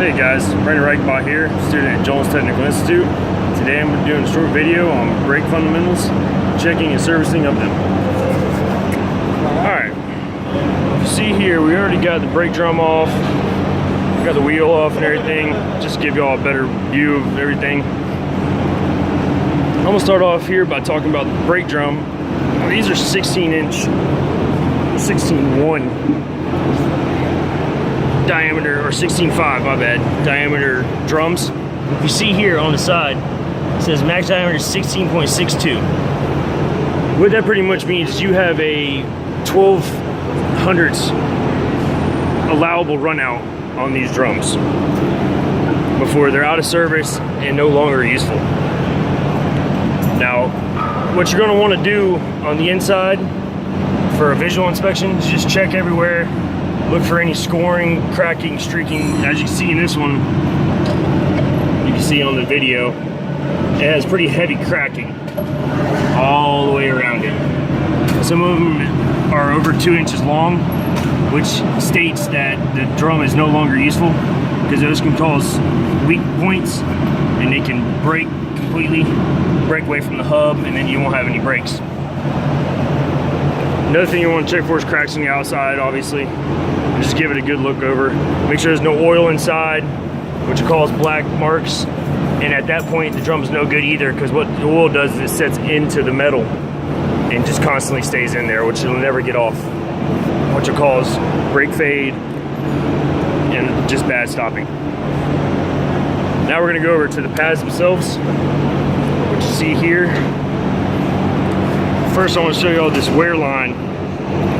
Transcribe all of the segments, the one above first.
Hey guys, Reichenbach here, student at Jones Technical Institute. Today I'm doing a short video on brake fundamentals, checking and servicing of them. Alright, you see here we already got the brake drum off, got the wheel off and everything, just to give you all a better view of everything. I'm going to start off here by talking about the brake drum. Now, these are 16.1 diameter, or 16.5, my bad, diameter drums. If you see here on the side, it says max diameter 16.62. What that pretty much means is you have a 12 hundredths allowable run out on these drums before they're out of service and no longer useful. Now, what you're going to want to do on the inside for a visual inspection is just check everywhere. Look for any scoring, cracking, streaking. As you can see in this one, you can see on the video, it has pretty heavy cracking all the way around it. Some of them are over 2 inches long, which states that the drum is no longer useful, because those can cause weak points and they can break completely, break away from the hub, and then you won't have any brakes. Another thing you want to check for is cracks on the outside, obviously. Just give it a good look over. Make sure there's no oil inside, which will cause black marks. And at that point, the drum's no good either, because what the oil does is it sets into the metal and just constantly stays in there, which it'll never get off, which will cause brake fade and just bad stopping. Now we're going to go over to the pads themselves, which you see here. First, I want to show you all this wear line,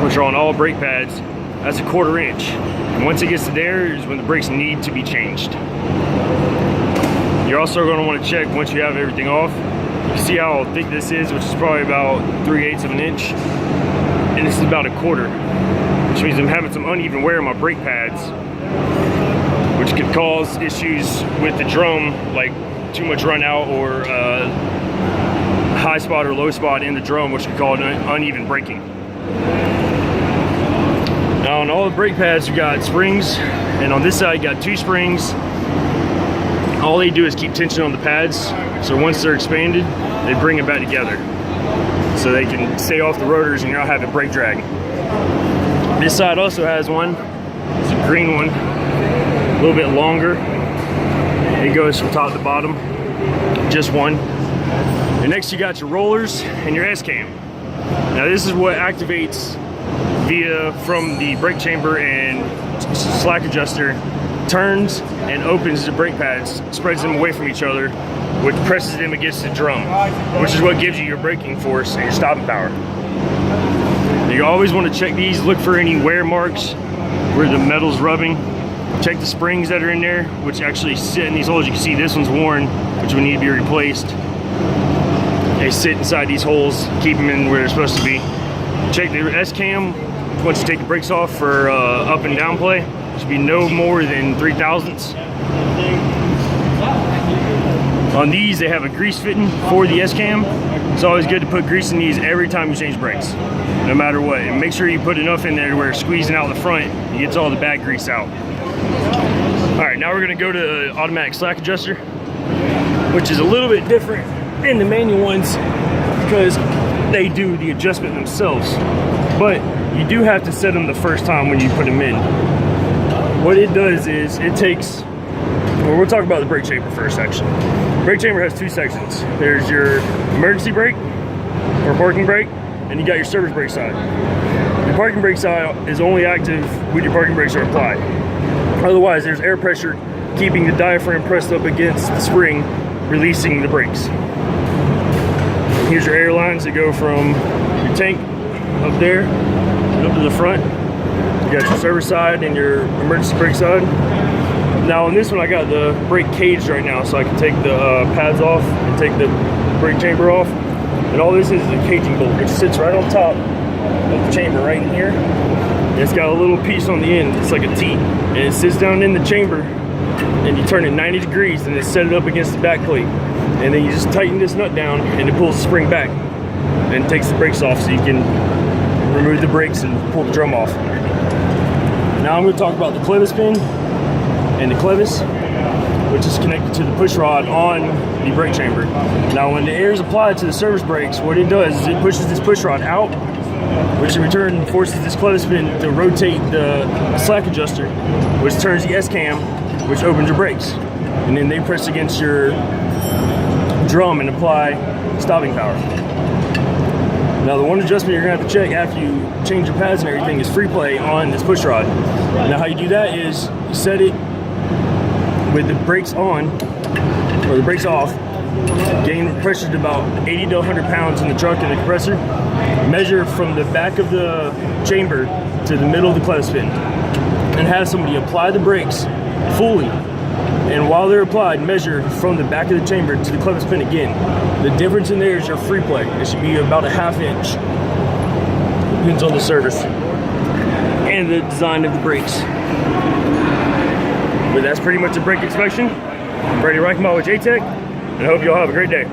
which are on all brake pads. That's a 1/4 inch. And once it gets to there is when the brakes need to be changed. You're also going to want to check once you have everything off. You see how thick this is, which is probably about 3/8 of an inch. And this is about 1/4, which means I'm having some uneven wear on my brake pads, which could cause issues with the drum, like too much run out or high spot or low spot in the drum, which could cause uneven braking. Now on all the brake pads you got springs, and on this side you got 2 springs. All they do is keep tension on the pads, so once they're expanded they bring it back together so they can stay off the rotors and you're not having brake drag. This side also has one. It's a green one, a little bit longer. It goes from top to bottom, just one. And next you got your rollers and your S-cam. Now this is what activates via from the brake chamber and slack adjuster, turns and opens the brake pads, spreads them away from each other, which presses them against the drum, which is what gives you your braking force and your stopping power. You always want to check these, look for any wear marks where the metal's rubbing. Check the springs that are in there, which actually sit in these holes. You can see this one's worn, which would need to be replaced. They sit inside these holes, keep them in where they're supposed to be. Check the S-cam once you take the brakes off for up and down play. It should be no more than 3 thousandths. On these, they have a grease fitting for the S-cam. It's always good to put grease in these every time you change brakes, no matter what. And make sure you put enough in there where it's squeezing out the front, it gets all the bad grease out. All right, now we're gonna go to the automatic slack adjuster, which is a little bit different than the manual ones because they do the adjustment themselves. But you do have to set them the first time when you put them in. What it does is it takes, well, we'll talk about the brake chamber first actually. Brake chamber has 2 sections. There's your emergency brake or parking brake, and you got your service brake side. Your parking brake side is only active when your parking brakes are applied. Otherwise, there's air pressure keeping the diaphragm pressed up against the spring, releasing the brakes. Here's your air lines that go from your tank up there up to the front. You got your service side and your emergency brake side. Now on this one I got the brake caged right now, so I can take the pads off and take the brake chamber off. And all this is a caging bolt, which sits right on top of the chamber right in here. And it's got a little piece on the end, it's like a T. And it sits down in the chamber and you turn it 90 degrees and then set it up against the back plate. And then you just tighten this nut down and it pulls the spring back and takes the brakes off so you can remove the brakes and pull the drum off. Now I'm going to talk about the clevis pin. and the clevis, which is connected to the push rod on the brake chamber. Now when the air is applied to the service brakes, what it does is it pushes this push rod out, which in return forces this clevis pin to rotate the slack adjuster, which turns the S-cam, which opens your brakes. And then they press against your drum and apply stopping power. Now the one adjustment you're gonna have to check after you change your pads and everything is free play on this push rod. Now how you do that is you set it with the brakes on, or the brakes off, gain pressure to about 80 to 100 pounds in the truck and the compressor, measure from the back of the chamber to the middle of the clevis pin, and have somebody apply the brakes fully. And while they're applied, measure from the back of the chamber to the clevis pin again. The difference in there is your free play. It should be about a ½ inch. Depends on the service and the design of the brakes. But that's pretty much a brake inspection. I'm Brady Reichenbach with J-Tech, and I hope you all have a great day.